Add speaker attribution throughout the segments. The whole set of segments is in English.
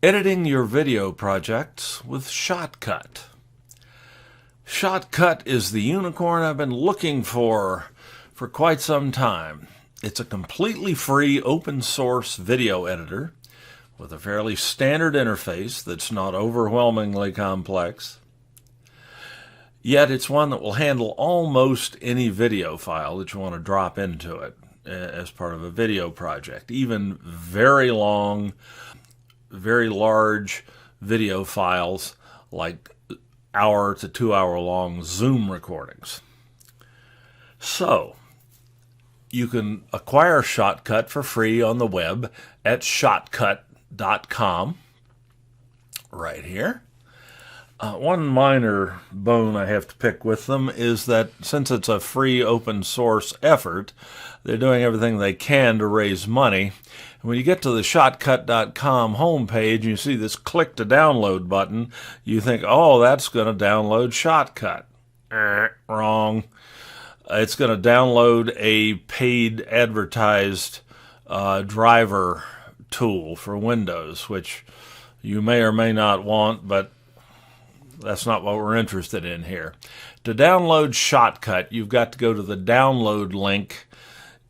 Speaker 1: Editing your video projects with Shotcut. Shotcut is the unicorn I've been looking for quite some time. It's a completely free open source video editor with a fairly standard interface that's not overwhelmingly complex. Yet it's one that will handle almost any video file that you want to drop into it as part of a video project, even very long, very large video files like hour to 2 hour long Zoom recordings. So, you can acquire Shotcut for free on the web at shotcut.com, right here. One minor bone I have to pick with them is that since it's a free open source effort, they're doing everything they can to raise money. And when you get to the shotcut.com homepage and you see this click to download button, you think, oh, that's going to download Shotcut. Wrong. It's going to download a paid advertised driver tool for Windows, which you may or may not want, but that's not what we're interested in here. To download Shotcut, you've got to go to the download link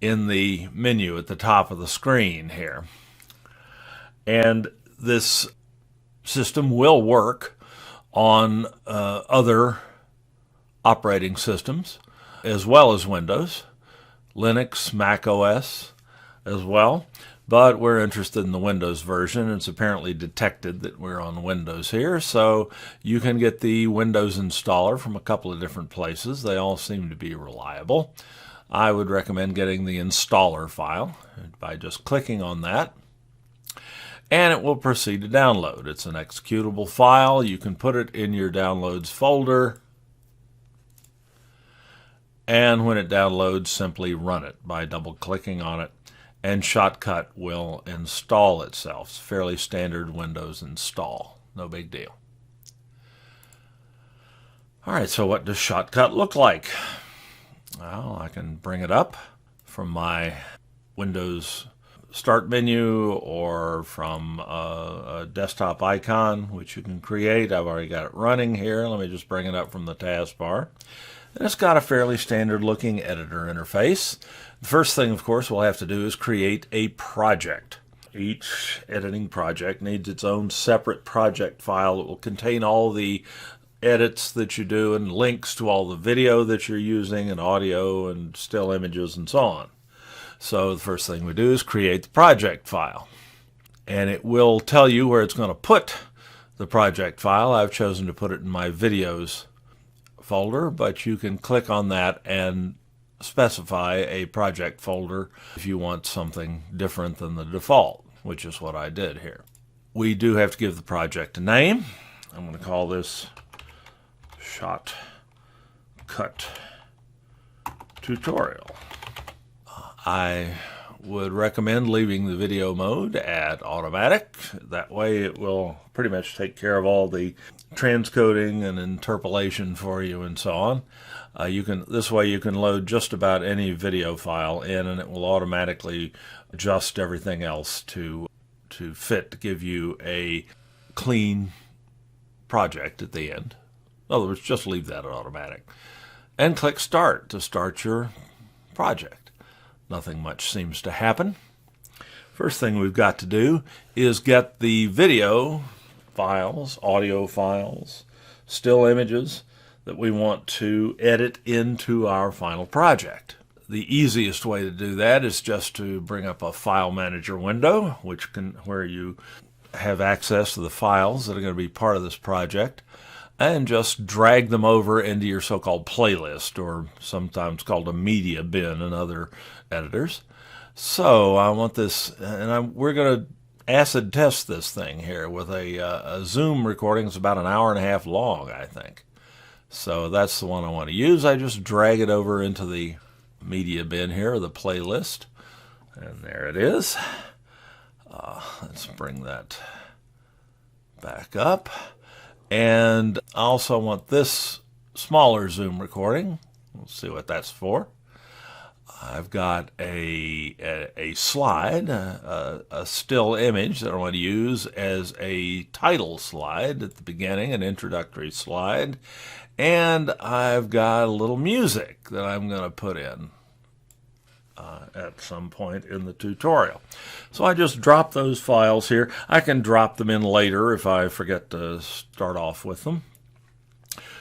Speaker 1: in the menu at the top of the screen here. And this system will work on other operating systems as well as Windows, Linux, Mac OS as well. But we're interested in the Windows version. It's apparently detected that we're on Windows here, so you can get the Windows installer from a couple of different places. They all seem to be reliable. I would recommend getting the installer file by just clicking on that, and it will proceed to download. It's an executable file. You can put it in your downloads folder, and when it downloads, simply run it by double-clicking on it, and Shotcut will install itself. It's fairly standard Windows install. No big deal. All right, so what does Shotcut look like? Well, I can bring it up from my Windows Start menu or from a desktop icon, which you can create. I've already got it running here. Let me just bring it up from the taskbar. And it's got a fairly standard looking editor interface. The first thing, of course, we'll have to do is create a project. Each editing project needs its own separate project file that will contain all the edits that you do and links to all the video that you're using and audio and still images and so on. So the first thing we do is create the project file. And it will tell you where it's going to put the project file. I've chosen to put it in my videos folder, but you can click on that and specify a project folder if you want something different than the default, which is what I did here. We do have to give the project a name. I'm going to call this Shotcut Tutorial. I would recommend leaving the video mode at automatic. That way it will pretty much take care of all the transcoding and interpolation for you and so on. This way you can load just about any video file in, and it will automatically adjust everything else to fit to give you a clean project at the end. In other words, just leave that at automatic. And click Start to start your project. Nothing much seems to happen. First thing we've got to do is get the video files, audio files, still images that we want to edit into our final project. The easiest way to do that is just to bring up a file manager window, where you have access to the files that are going to be part of this project, and just drag them over into your so-called playlist, or sometimes called a media bin in other editors. So I want this, and we're going to acid test this thing here with a Zoom recording. It's about an hour and a half long, I think. So that's the one I want to use. I just drag it over into the media bin here, or the playlist, and there it is. Let's bring that back up. And I also want this smaller Zoom recording. We'll see what that's for. I've got a slide, a still image that I want to use as a title slide at the beginning, an introductory slide, and I've got a little music that I'm going to put in at some point in the tutorial. So I just drop those files here. I can drop them in later if I forget to start off with them.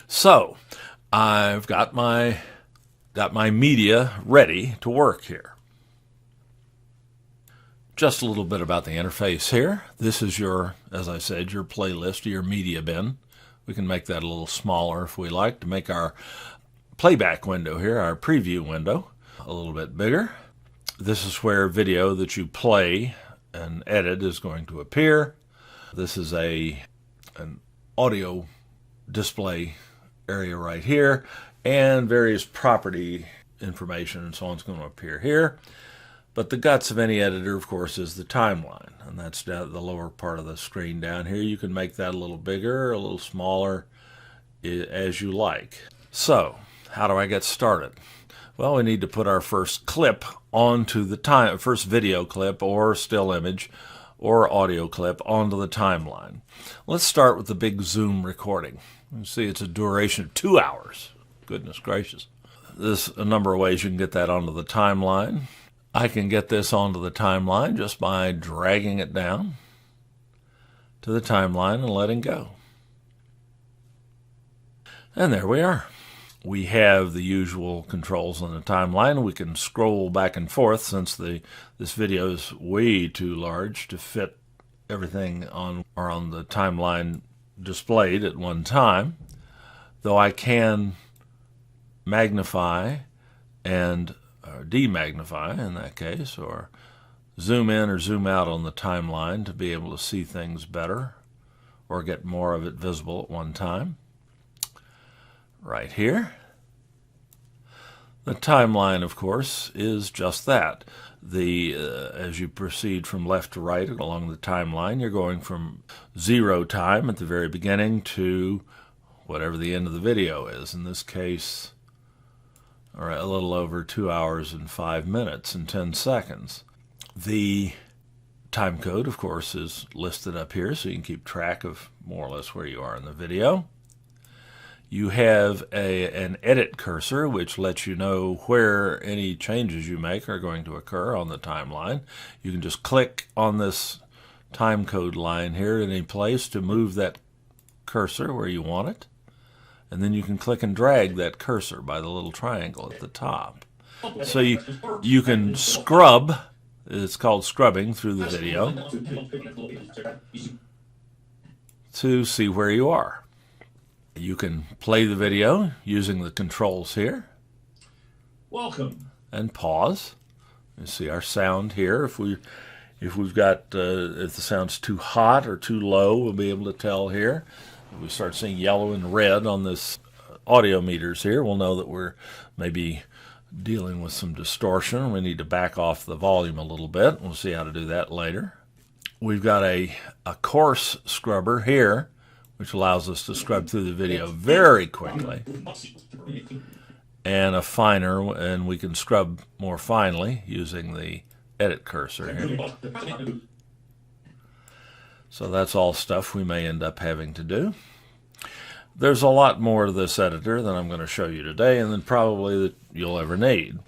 Speaker 1: So I've got my media ready to work here. Just a little bit about the interface here. This is your, as I said, your playlist, your media bin. We can make that a little smaller if we like to make our playback window here, our preview window, a little bit bigger. This is where video that you play and edit is going to appear. This is an audio display area right here, and various property information and so on is going to appear here. But the guts of any editor, of course, is the timeline, and that's down the lower part of the screen down here. You can make that a little bigger, a little smaller, as you like. So, how do I get started? Well, we need to put our first clip onto the first video clip or still image or audio clip onto the timeline. Let's start with the big zoom recording. You see it's a duration of 2 hours. Goodness gracious. There's a number of ways you can get that onto the timeline. I can get this onto the timeline just by dragging it down to the timeline and letting go. And there we are. We have the usual controls on the timeline. We can scroll back and forth since this video is way too large to fit everything on the timeline displayed at one time, though I can magnify and demagnify in that case, or zoom in or zoom out on the timeline to be able to see things better or get more of it visible at one time. Right here. The timeline, of course, is just that. As you proceed from left to right along the timeline, you're going from 0 time at the very beginning to whatever the end of the video is. In this case, or a little over 2 hours and 5 minutes and 10 seconds. The time code, of course, is listed up here so you can keep track of more or less where you are in the video. You have an edit cursor, which lets you know where any changes you make are going to occur on the timeline. You can just click on this time code line here in any place to move that cursor where you want it. And then you can click and drag that cursor by the little triangle at the top. So you can scrub, it's called scrubbing through the video, to see where you are. You can play the video using the controls here.
Speaker 2: Welcome.
Speaker 1: And pause. You see our sound here. If the sound's too hot or too low, we'll be able to tell here. If we start seeing yellow and red on this audio meters here, we'll know that we're maybe dealing with some distortion. We need to back off the volume a little bit. We'll see how to do that later. We've got a coarse scrubber here, which allows us to scrub through the video very quickly, and a finer, and we can scrub more finely using the edit cursor here. So that's all stuff we may end up having to do. There's a lot more to this editor than I'm going to show you today, and then probably that you'll ever need.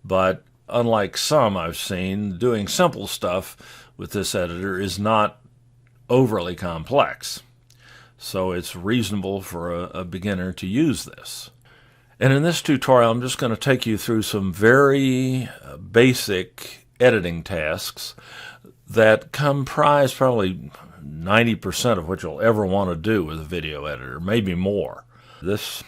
Speaker 1: But unlike some I've seen, doing simple stuff with this editor is not overly complex. So it's reasonable for a beginner to use this. And in this tutorial, I'm just going to take you through some very basic editing tasks that comprise probably 90% of what you'll ever want to do with a video editor, maybe more. This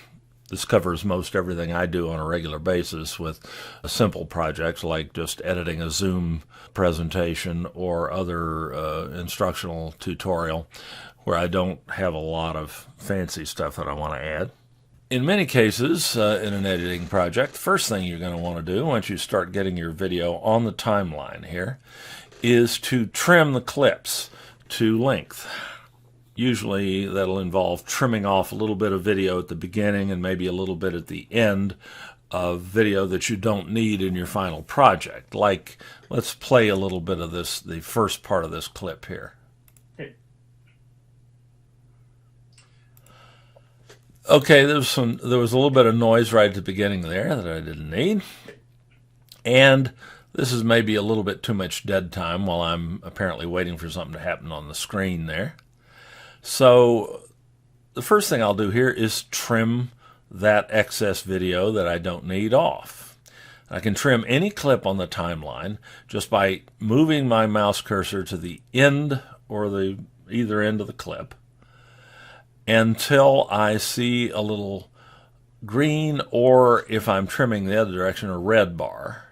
Speaker 1: covers most everything I do on a regular basis with simple projects like just editing a Zoom presentation or other instructional tutorial where I don't have a lot of fancy stuff that I want to add. In many cases, in an editing project, the first thing you're going to want to do once you start getting your video on the timeline here is to trim the clips to length. Usually that'll involve trimming off a little bit of video at the beginning and maybe a little bit at the end of video that you don't need in your final project. Like, let's play a little bit of this, the first part of this clip here. Okay, there was a little bit of noise right at the beginning there that I didn't need. And this is maybe a little bit too much dead time while I'm apparently waiting for something to happen on the screen there. So the first thing I'll do here is trim that excess video that I don't need off. I can trim any clip on the timeline just by moving my mouse cursor to the end or the either end of the clip until I see a little green, or if I'm trimming the other direction, a red bar.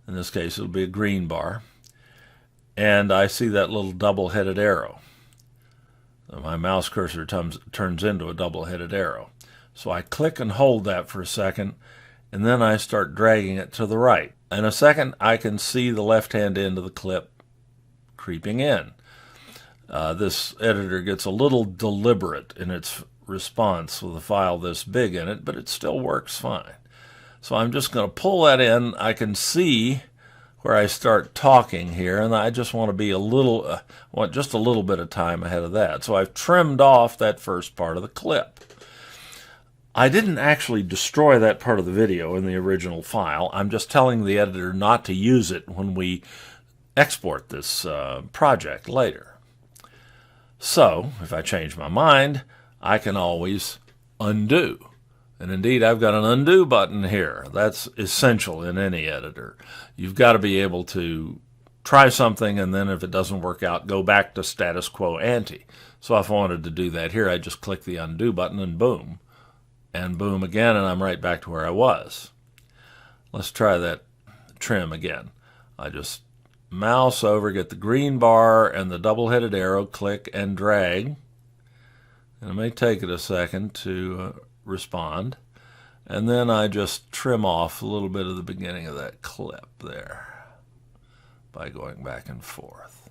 Speaker 1: In this case, it'll be a green bar. And I see that little double-headed arrow. So my mouse cursor turns into a double-headed arrow. So I click and hold that for a second, and then I start dragging it to the right. In a second, I can see the left-hand end of the clip creeping in. This editor gets a little deliberate in its response with a file this big in it, but it still works fine. So I'm just going to pull that in. I can see where I start talking here, and I just want to be want just a little bit of time ahead of that. So I've trimmed off that first part of the clip. I didn't actually destroy that part of the video in the original file. I'm just telling the editor not to use it when we export this project later. So, if I change my mind, I can always undo. And indeed, I've got an undo button here. That's essential in any editor. You've got to be able to try something, and then if it doesn't work out, go back to status quo ante. So if I wanted to do that here, I just click the undo button and boom again, and I'm right back to where I was. Let's try that trim again. I just mouse over, get the green bar and the double-headed arrow, click and drag. And it may take it a second to respond. And then I just trim off a little bit of the beginning of that clip there by going back and forth.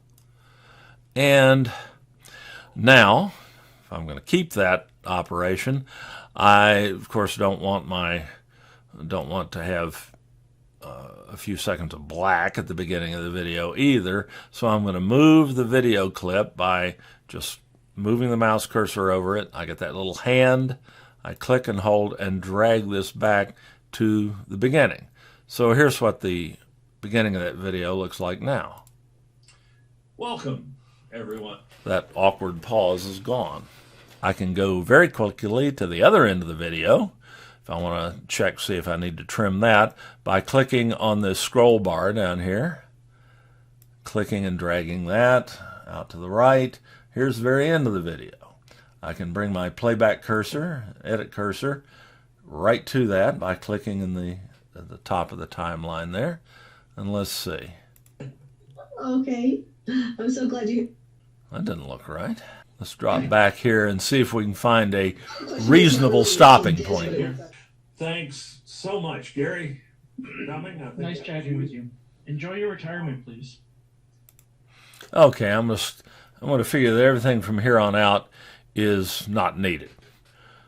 Speaker 1: And now, if I'm going to keep that operation, I, of course, don't want to have a few seconds of black at the beginning of the video either. So I'm going to move the video clip by just moving the mouse cursor over it. I get that little hand. I click and hold and drag this back to the beginning. So here's what the beginning of that video looks like now.
Speaker 2: Welcome, everyone.
Speaker 1: That awkward pause is gone. I can go very quickly to the other end of the video if I want to check, see if I need to trim that, by clicking on this scroll bar down here, clicking and dragging that out to the right. Here's the very end of the video. I can bring my playback cursor, edit cursor, right to that by clicking at the top of the timeline there. And let's see.
Speaker 3: Okay, I'm so glad you...
Speaker 1: That didn't look right. Let's drop back here and see if we can find a reasonable stopping point here.
Speaker 2: Thanks so much, Gary.
Speaker 4: Nice chatting with you. Enjoy your retirement, please.
Speaker 1: Okay, I'm going to figure that everything from here on out is not needed.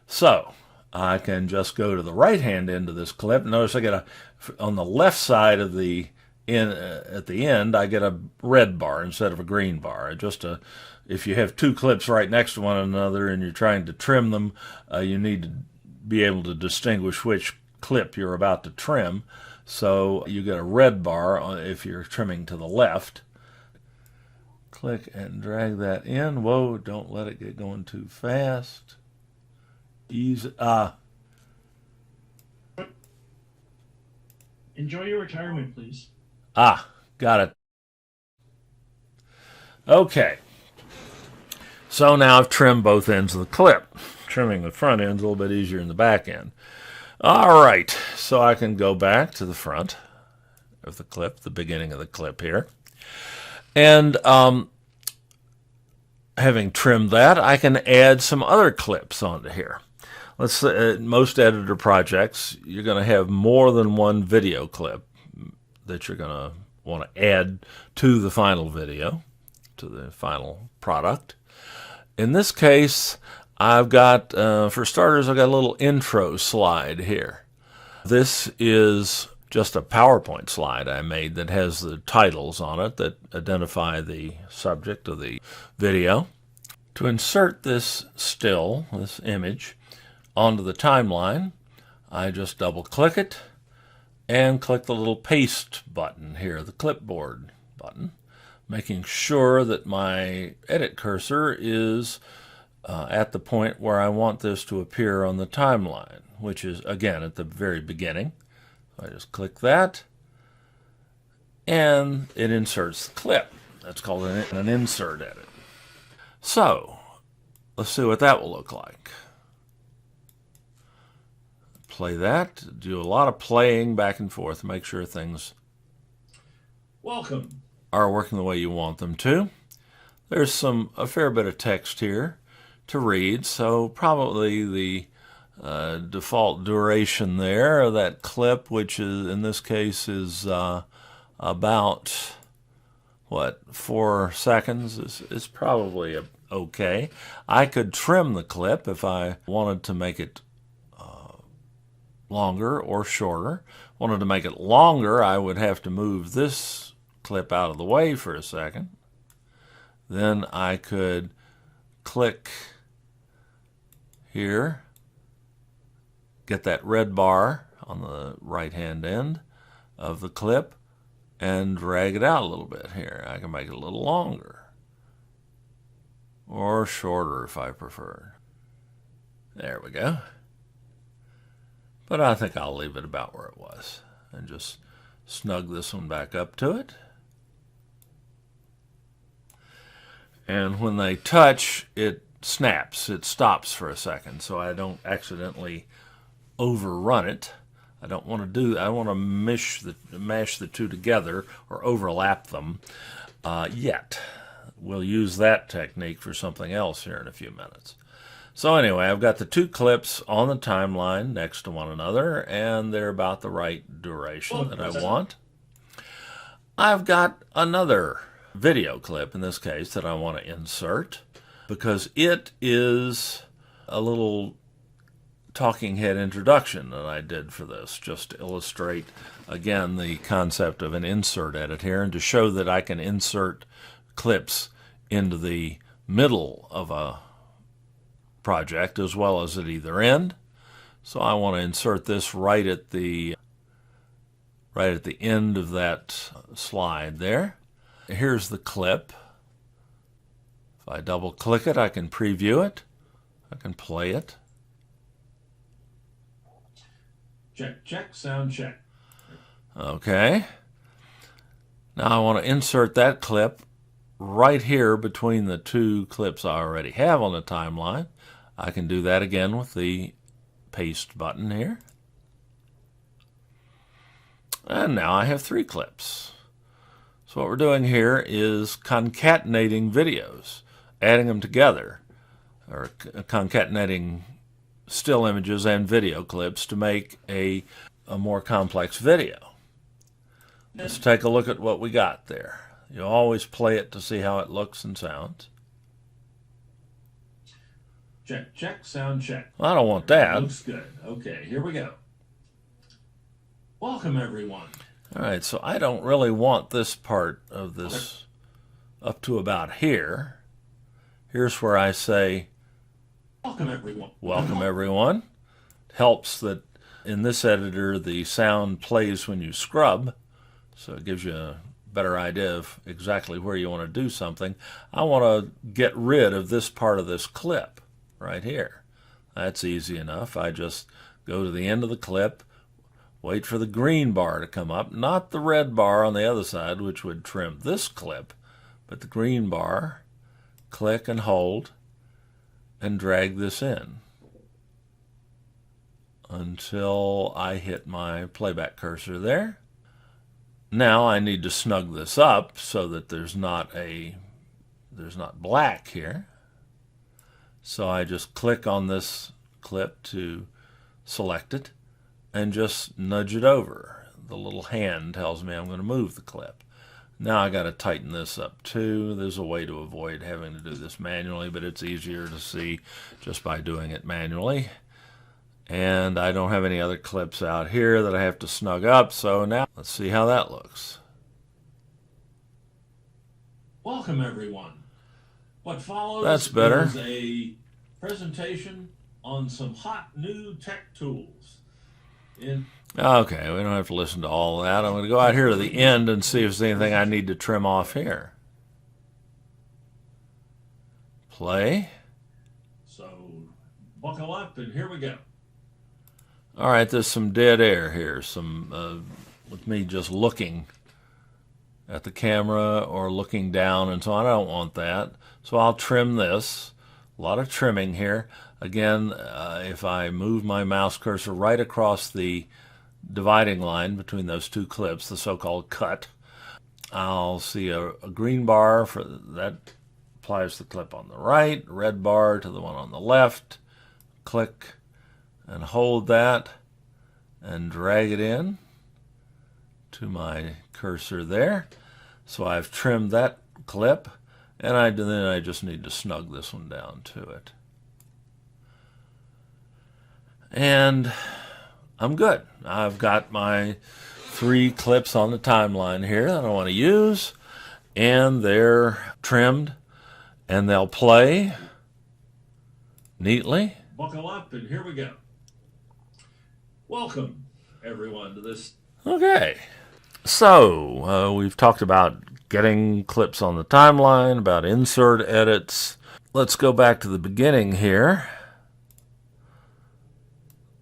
Speaker 1: So I can just go to the right-hand end of this clip. Notice I get on the left side of the at the end, I get a red bar instead of a green bar. If you have two clips right next to one another and you're trying to trim them, you need to be able to distinguish which clip you're about to trim. So you get a red bar if you're trimming to the left. Click and drag that in. Whoa, don't let it get going too fast. Easy.
Speaker 4: Enjoy your retirement, please.
Speaker 1: Got it. Okay. So now I've trimmed both ends of the clip. Trimming the front end is a little bit easier than the back end. All right, so I can go back to the front of the clip, the beginning of the clip here. And having trimmed that, I can add some other clips onto here. Let's say most editor projects, you're going to have more than one video clip that you're going to want to add to the final video, to the final product. In this case, I've got, for starters, I've got a little intro slide here. This is just a PowerPoint slide I made that has the titles on it that identify the subject of the video. To insert this still, this image, onto the timeline, I just double-click it and click the little paste button here, the clipboard button, making sure that my edit cursor is at the point where I want this to appear on the timeline, which is, again, at the very beginning. So I just click that, and it inserts the clip. That's called an insert edit. So, let's see what that will look like. Play that, do a lot of playing back and forth, make sure things
Speaker 2: Welcome.
Speaker 1: are working the way you want them to. There's a fair bit of text here to read, so probably the default duration there of that clip, which is in this case is about 4 seconds, is probably okay. I could trim the clip if I wanted to make it longer or shorter. Wanted to make it longer, I would have to move this clip out of the way for a second. Then I could click here, get that red bar on the right-hand end of the clip, and drag it out a little bit here. I can make it a little longer, or shorter if I prefer. There we go. But I think I'll leave it about where it was, and just snug this one back up to it. And when they touch, it snaps, it stops for a second, so I don't accidentally overrun it. I don't want to do that. I want to mash the two together or overlap them yet. We'll use that technique for something else here in a few minutes. So anyway, I've got the two clips on the timeline next to one another, and they're about the right duration that I want. I've got another video clip in this case that I want to insert, because it is a little talking head introduction that I did for this, just to illustrate again the concept of an insert edit here, and to show that I can insert clips into the middle of a project as well as at either end. So I want to insert this right at the end of that slide there. Here's the clip. If I double click it, I can preview it. I can play it.
Speaker 2: Check, check, sound check.
Speaker 1: Okay. Now I want to insert that clip right here between the two clips I already have on the timeline. I can do that again with the paste button here. And now I have 3 clips. So what we're doing here is concatenating videos, adding them together, or concatenating still images and video clips to make a more complex video. Let's take a look at what we got there. You always play it to see how it looks and sounds.
Speaker 2: Check, check, sound check.
Speaker 1: Well, I don't want that.
Speaker 2: Looks good. Okay, here we go. Welcome, everyone.
Speaker 1: All right, so I don't really want this part of this up to about here. Here's where I say,
Speaker 2: welcome, everyone.
Speaker 1: welcome, everyone. It helps that in this editor, the sound plays when you scrub, so it gives you a better idea of exactly where you want to do something. I want to get rid of this part of this clip right here. That's easy enough. I just go to the end of the clip, wait for the green bar to come up, not the red bar on the other side, which would trim this clip, but the green bar, click and hold, and drag this in until I hit my playback cursor there. Now I need to snug this up so that there's not black here. So I just click on this clip to select it and just nudge it over. The little hand tells me I'm going to move the clip. Now I got to tighten this up too. There's a way to avoid having to do this manually, but it's easier to see just by doing it manually. And I don't have any other clips out here that I have to snug up, so now let's see how that looks.
Speaker 2: Welcome, everyone. What follows
Speaker 1: That's better.
Speaker 2: is a presentation on some hot new tech tools.
Speaker 1: Okay, we don't have to listen to all that. I'm going to go out here to the end and see if there's anything I need to trim off here. Play.
Speaker 2: So buckle up and here we go.
Speaker 1: All right, there's some dead air here, with me just looking at the camera or looking down and so on. I don't want that. So I'll trim this. A lot of trimming here. Again, if I move my mouse cursor right across the dividing line between those two clips, the so-called cut, I'll see a green bar for that applies the clip on the right, red bar to the one on the left. Click and hold that and drag it in to my cursor there. So I've trimmed that clip, and then I just need to snug this one down to it. And I'm good. I've got my 3 clips on the timeline here that I want to use, and they're trimmed, and they'll play neatly.
Speaker 2: Buckle up and here we go. Welcome, everyone, to this.
Speaker 1: Okay. So, we've talked about getting clips on the timeline, about insert edits. Let's go back to the beginning here.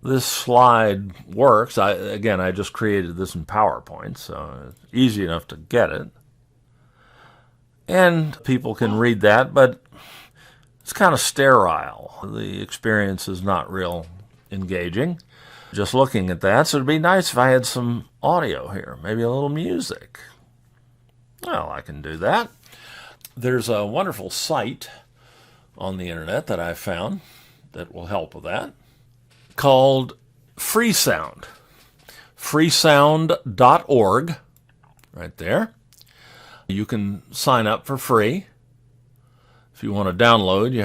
Speaker 1: This slide works. I just created this in PowerPoint, so it's easy enough to get it. And people can read that, but it's kind of sterile. The experience is not real engaging. Just looking at that, so it'd be nice if I had some audio here, maybe a little music. Well, I can do that. There's a wonderful site on the internet that I found that will help with that, called Freesound. Freesound.org, right there. You can sign up for free. If you want to download, you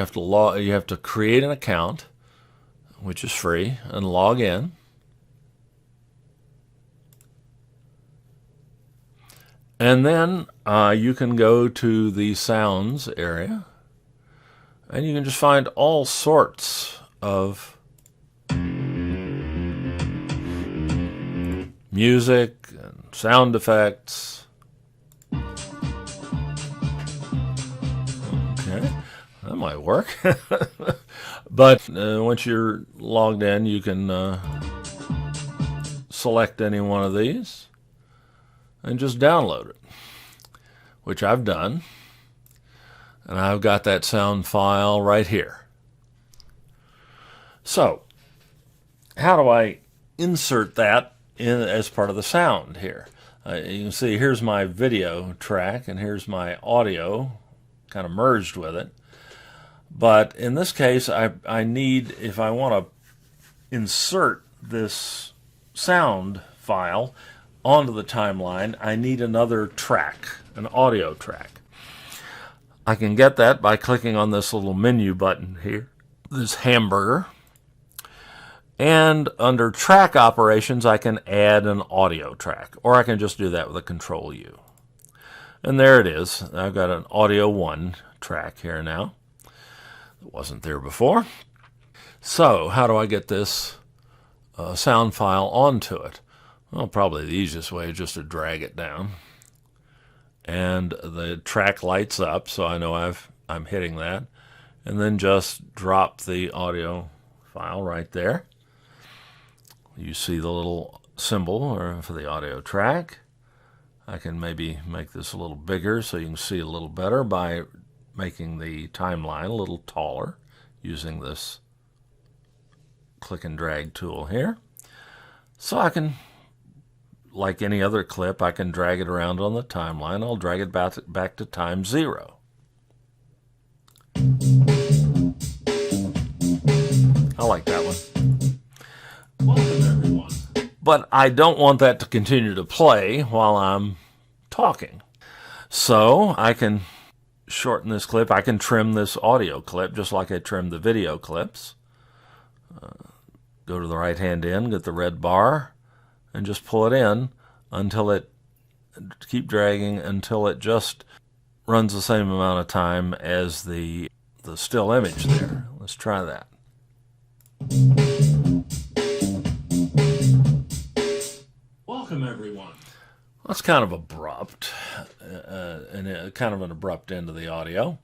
Speaker 1: have to create an account, which is free, and log in. And then you can go to the sounds area, and you can just find all sorts of music and sound effects. Okay, that might work. But once you're logged in, you can select any one of these and just download it, which I've done. And I've got that sound file right here. So, how do I insert that in as part of the sound here? You can see here's my video track and here's my audio kind of merged with it. But in this case, I need, if I want to insert this sound file onto the timeline, I need another track, an audio track. I can get that by clicking on this little menu button here, this hamburger. And under track operations, I can add an audio track, or I can just do that with a Control U. And there it is. I've got an Audio 1 track here now. It wasn't there before. So how do I get this sound file onto it? Well, probably the easiest way is just to drag it down. And the track lights up, so I know I'm hitting that. And then just drop the audio file right there. You see the little symbol for the audio track. I can maybe make this a little bigger so you can see a little better by making the timeline a little taller using this click and drag tool here. So I can, like any other clip, I can drag it around on the timeline. I'll drag it back to time 0. I like that one.
Speaker 2: Welcome, everyone.
Speaker 1: But I don't want that to continue to play while I'm talking. So I can shorten this clip. I can trim this audio clip just like I trimmed the video clips. Go to the right-hand end, get the red bar, and just pull it in until it, keep dragging until it just runs the same amount of time as the still image there. Let's try that.
Speaker 2: Welcome, everyone.
Speaker 1: That's kind of abrupt, and kind of an abrupt end to the audio.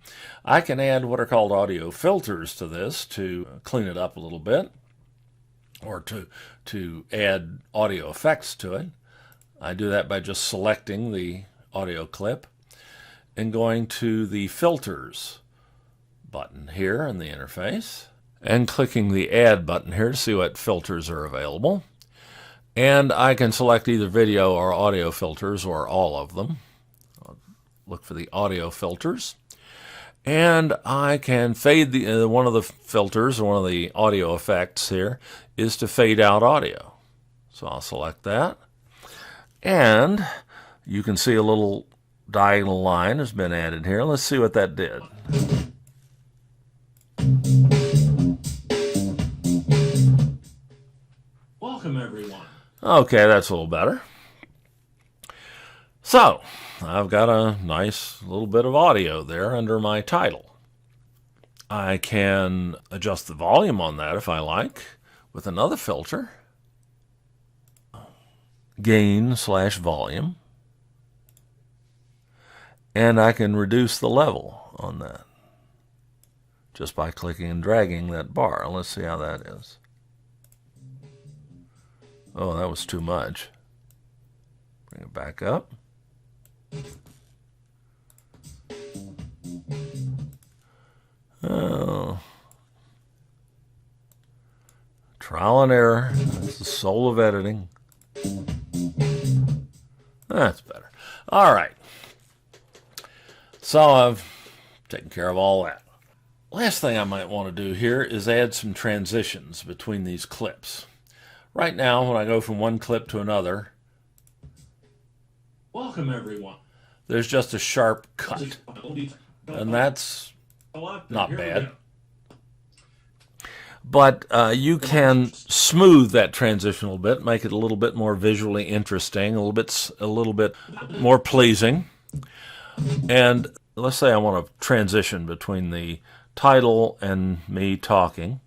Speaker 1: I can add what are called audio filters to this to clean it up a little bit, or to add audio effects to it. I do that by just selecting the audio clip and going to the Filters button here in the interface, and clicking the Add button here to see what filters are available. And I can select either video or audio filters, or all of them. I'll look for the audio filters. And I can fade one of the filters, or one of the audio effects here, is to fade out audio. So I'll select that. And you can see a little diagonal line has been added here. Let's see what that did.
Speaker 2: Welcome, everyone.
Speaker 1: Okay, that's a little better. So, I've got a nice little bit of audio there under my title. I can adjust the volume on that if I like with another filter. Gain/volume. And I can reduce the level on that just by clicking and dragging that bar. Let's see how that is. Oh, that was too much. Bring it back up. Oh. Trial and error. That's the soul of editing. That's better. All right. So I've taken care of all that. Last thing I might want to do here is add some transitions between these clips. Right now, when I go from one clip to another,
Speaker 2: Welcome, everyone.
Speaker 1: there's just a sharp cut. And that's not bad. But you can smooth that transition a little bit, make it a little bit more visually interesting, a little bit more pleasing. And let's say I want to transition between the title and me talking.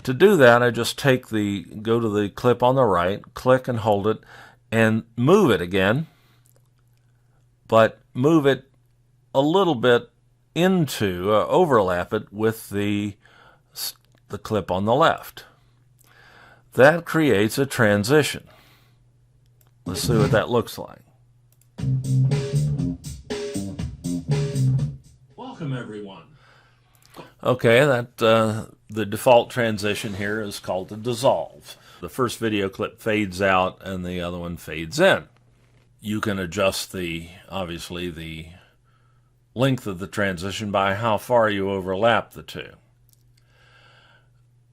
Speaker 1: To do that, I just go to the clip on the right, click and hold it, and move it again, but move it a little bit overlap it with the clip on the left. That creates a transition. Let's see what that looks like.
Speaker 2: Welcome, everyone.
Speaker 1: Okay, the default transition here is called the dissolve. The first video clip fades out and the other one fades in. You can adjust obviously the length of the transition by how far you overlap the two.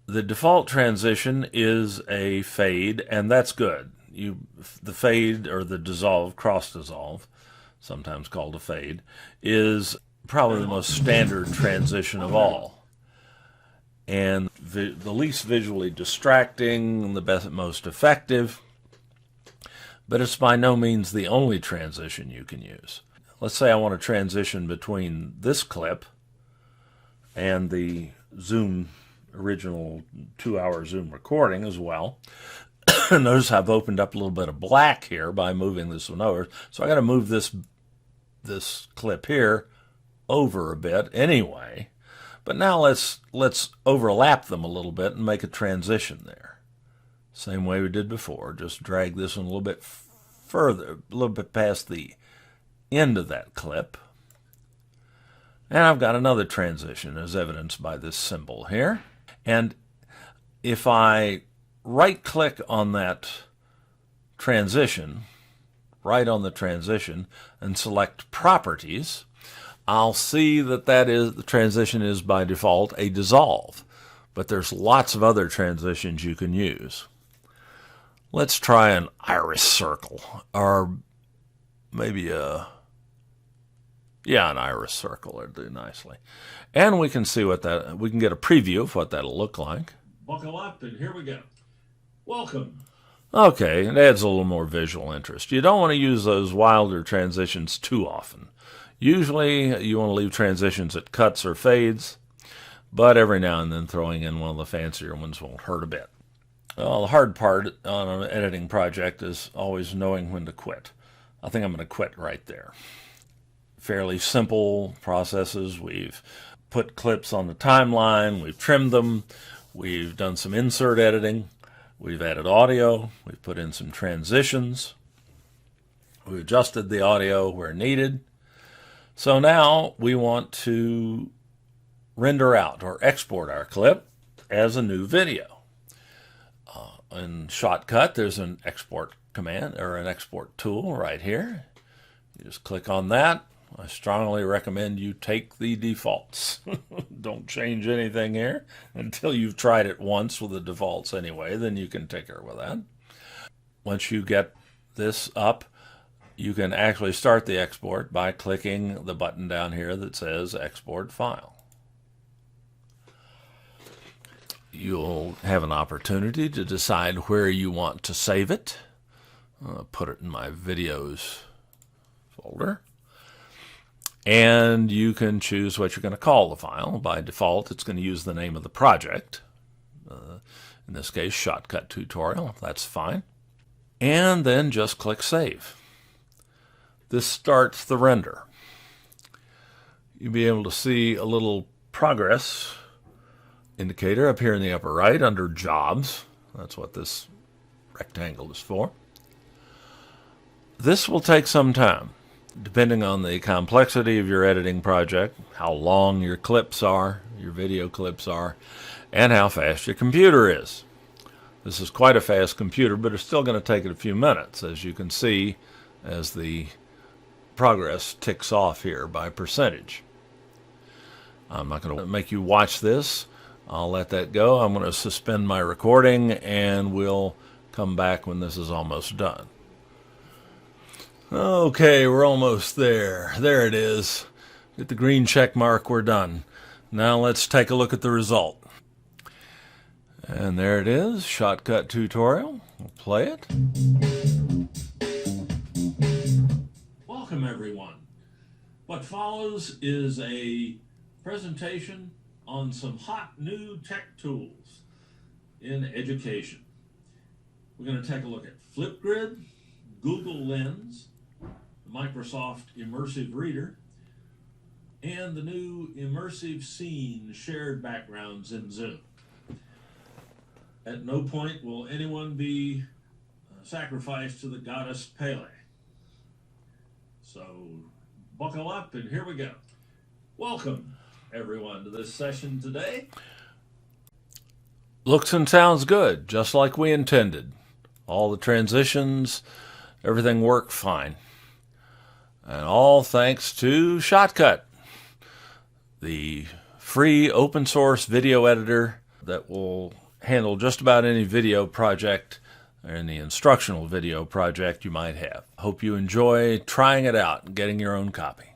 Speaker 1: The default transition is a fade, and that's good. The fade, or the dissolve, cross dissolve, sometimes called a fade, is probably the most standard transition of all, and the least visually distracting, the most effective, but it's by no means the only transition you can use. Let's say I want to transition between this clip and the original 2-hour Zoom recording as well. Notice I've opened up a little bit of black here by moving this one over, so I got to move this clip here over a bit anyway. But now let's overlap them a little bit and make a transition there. Same way we did before. Just drag this one a little bit further, a little bit past the end of that clip. And I've got another transition as evidenced by this symbol here. And if I right-click on that transition, right on the transition, and select Properties, I'll see that the transition is by default a dissolve, but there's lots of other transitions you can use. Let's try an iris circle, or maybe an iris circle would do nicely. And we can see we can get a preview of what that'll look like.
Speaker 2: Buckle up, and here we go. Welcome.
Speaker 1: Okay, it adds a little more visual interest. You don't want to use those wilder transitions too often. Usually you want to leave transitions at cuts or fades, but every now and then throwing in one of the fancier ones won't hurt a bit. Well, the hard part on an editing project is always knowing when to quit. I think I'm going to quit right there. Fairly simple processes. We've put clips on the timeline, we've trimmed them, we've done some insert editing, we've added audio, we've put in some transitions, we've adjusted the audio where needed. So now we want to render out or export our clip as a new video. In Shotcut, there's an export command or an export tool right here. You just click on that. I strongly recommend you take the defaults. Don't change anything here until you've tried it once with the defaults anyway, then you can tinker with that. Once you get this up, you can actually start the export by clicking the button down here that says Export File. You'll have an opportunity to decide where you want to save it. I'll put it in my videos folder. And you can choose what you're going to call the file. By default, it's going to use the name of the project. In this case, Shotcut Tutorial. That's fine. And then just click Save. This starts the render. You'll be able to see a little progress indicator up here in the upper right under Jobs. That's what this rectangle is for. This will take some time, depending on the complexity of your editing project, how long your clips are, your video clips are, and how fast your computer is. This is quite a fast computer, but it's still going to take it a few minutes, as you can see as the progress ticks off here by percentage. I'm not going to make you watch this. I'll let that go. I'm going to suspend my recording, and we'll come back when this is almost done. Okay, we're almost there. There it is. Get the green check mark, we're done. Now let's take a look at the result. And there it is, Shotcut Tutorial. We'll play it.
Speaker 2: Welcome, everyone. What follows is a presentation on some hot new tech tools in education. We're going to take a look at Flipgrid, Google Lens, Microsoft Immersive Reader, and the new Immersive Scene shared backgrounds in Zoom. At no point will anyone be sacrificed to the goddess Pele. So buckle up and here we go. Welcome everyone to this session today.
Speaker 1: Looks and sounds good, just like we intended. All the transitions, everything worked fine. And all thanks to Shotcut, the free open source video editor that will handle just about any video project or any instructional video project you might have. Hope you enjoy trying it out and getting your own copy.